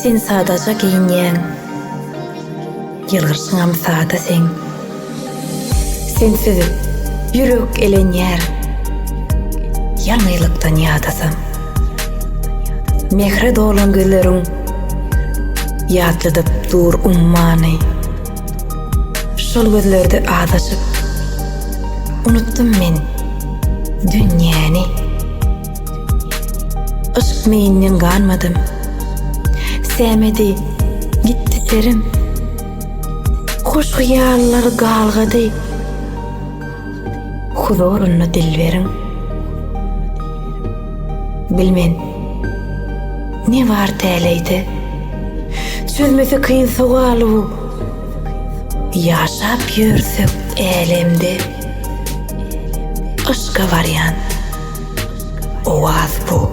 Sen sadaca giyinýän, ýylgyrşyňam sada sen. Sensiz ýürek elenýär, ýalňylykdan ýadasam. Mehre dolan gözleriň ýatladyp dur ummany. Şol gözlerde adaşyp unutdum men dünýäni. Aşk meýinden ganmadym. Sevmedi, gitti serim. Hoş hıyallar galgady. Huzuruna dil verin. Bilmen, ne var täleýdi? Çözmesi kıyın soğalı bu. Yaşap yörsek elemde. Aşka varyan, ovaz bu.